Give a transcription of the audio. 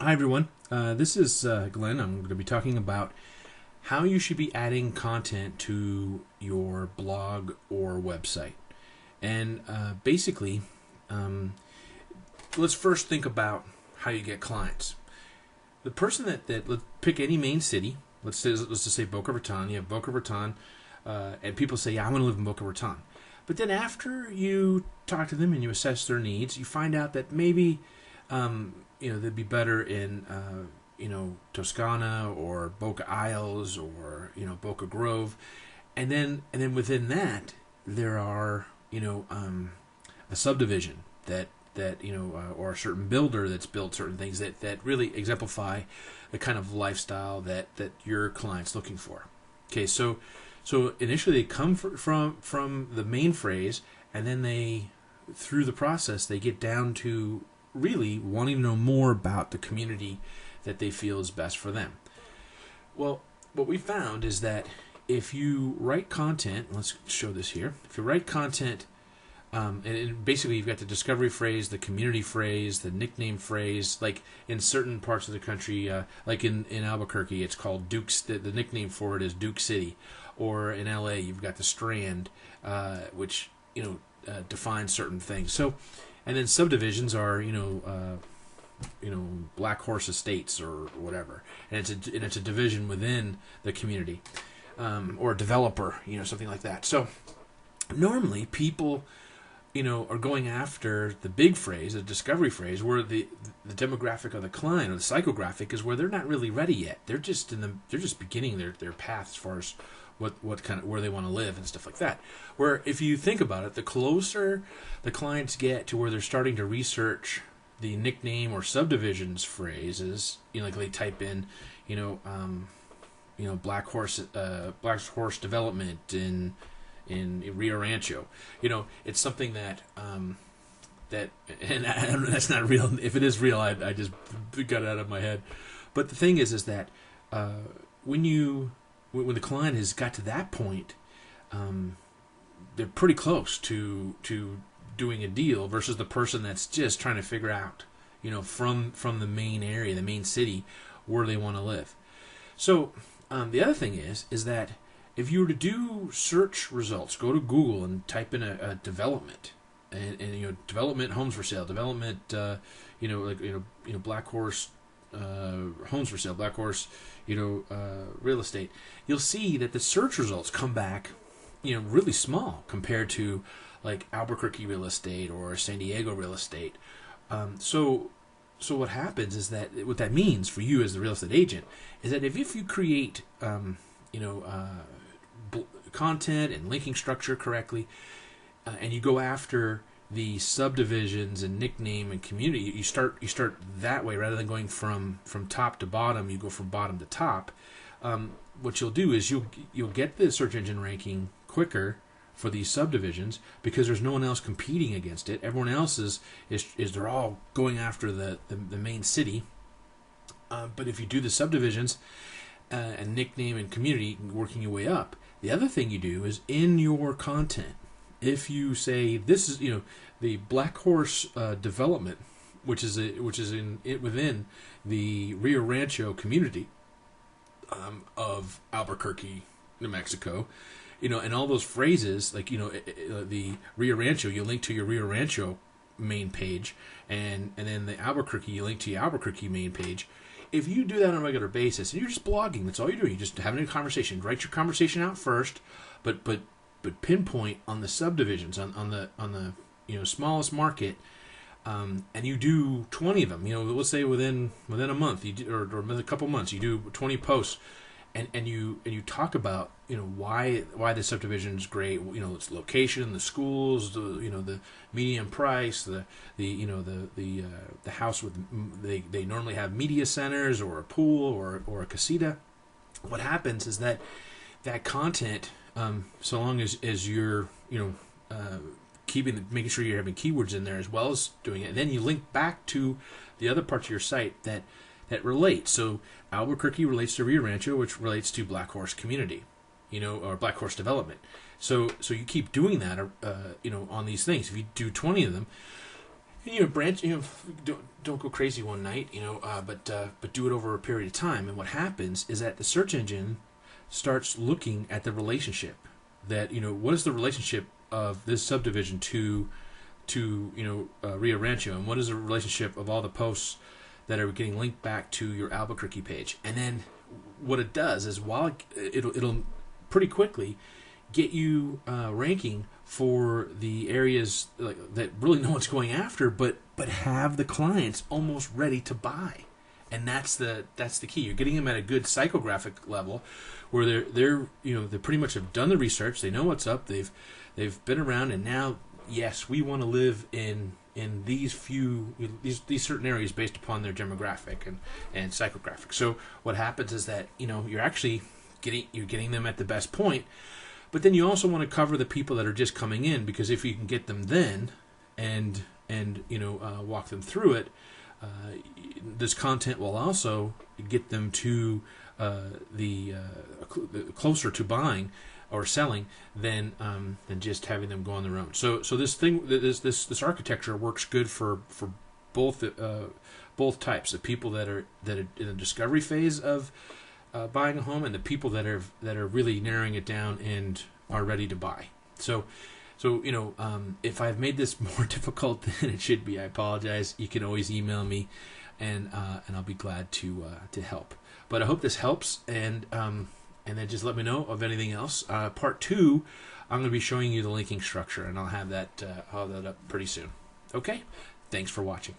Hi, everyone. This is Glenn. I'm going to be talking about how you should be adding content to your blog or website. And basically, um, let's first think about how you get clients. The person that let's pick any main city. Let's just say Boca Raton. You have Boca Raton, and people say, "Yeah, I want to live in Boca Raton." But then after you talk to them and you assess their needs, you find out that maybe they'd be better in Toscana or Boca Isles or Boca Grove, and then within that there are a subdivision that or a certain builder that's built certain things that really exemplify the kind of lifestyle that your client's looking for. Okay, so initially they come from the main phrase, and then through the process they get down to really wanting to know more about the community that they feel is best for them. Well, what we found is that if you write content, let's show this here. If you write content, and basically you've got the discovery phrase, the community phrase, the nickname phrase. Like in certain parts of the country, like in Albuquerque, it's called Duke's. The nickname for it is Duke City, or in LA, you've got the Strand, which defines certain things. So, and then subdivisions are Black Horse Estates or whatever, and it's a division within the community, or a developer, something like that. So normally people are going after the big phrase, the discovery phrase, where the demographic of the client or the psychographic is where they're not really ready yet. They're just beginning their path as far as what kind of where they want to live and stuff like that. Where if you think about it, the closer the clients get to where they're starting to research the nickname or subdivisions phrases, like they type in, Black Horse Development in Rio Rancho. It's something that and that's not real. If it is real, I just got it out of my head. But the thing is that when the client has got to that point, they're pretty close to doing a deal versus the person that's just trying to figure out, from the main area, the main city, where they want to live. So the other thing is that if you were to do search results, go to Google and type in a development, and development homes for sale, development, Black Horse homes for sale, Black Horse, real estate, you'll see that the search results come back, really small compared to like Albuquerque real estate or San Diego real estate. So what happens is that what that means for you as the real estate agent is that if you create content and linking structure correctly, and you go after the subdivisions and nickname and community, you start that way rather than going from top to bottom. You go from bottom to top. What you'll do is you'll get the search engine ranking quicker for these subdivisions because there's no one else competing against it. Everyone else is they're all going after the main city. But if you do the subdivisions and nickname and community, working your way up, the other thing you do is in your content, if you say this is the Black Horse development, which is within the Rio Rancho community of Albuquerque, New Mexico, and all those phrases like the Rio Rancho, you link to your Rio Rancho main page, and then the Albuquerque, you link to your Albuquerque main page. If you do that on a regular basis, and you're just blogging, that's all you're doing. You're just having a conversation. Write your conversation out first, but pinpoint on the subdivisions, on the smallest market, and you do 20 of them. Let's say within a month, or a couple months, you do 20 posts, and you talk about why the subdivision is great. Its location, the schools, the medium price, the house with they normally have media centers or a pool or a casita. What happens is that content, so long as you're making sure you're having keywords in there as well as doing it, and then you link back to the other parts of your site that relate. So Albuquerque relates to Rio Rancho, which relates to Black Horse Community, or Black Horse Development. So you keep doing that, on these things. If you do 20 of them, branch. Don't go crazy one night. But do it over a period of time. And what happens is that the search engine starts looking at the relationship. That what is the relationship of this subdivision to Rio Rancho, and what is the relationship of all the posts that are getting linked back to your Albuquerque page. And then what it does is while it'll pretty quickly get you ranking for the areas that really no one's going after, but have the clients almost ready to buy. And that's the key. You're getting them at a good psychographic level, where they're they pretty much have done the research. They know what's up. They've been around, and now yes, we want to live in these certain areas based upon their demographic and psychographic. So what happens is that you're actually getting them at the best point. But then you also want to cover the people that are just coming in, because if you can get them then and walk them through it, this content will also get them to the closer to buying or selling than just having them go on their own. So this architecture works good for both types of people that are in the discovery phase of buying a home, and the people that are really narrowing it down and are ready to buy. So if I've made this more difficult than it should be, I apologize. You can always email me, and I'll be glad to help. But I hope this helps, and then just let me know of anything else. Part 2, I'm going to be showing you the linking structure, and I'll have that up pretty soon. Okay, thanks for watching.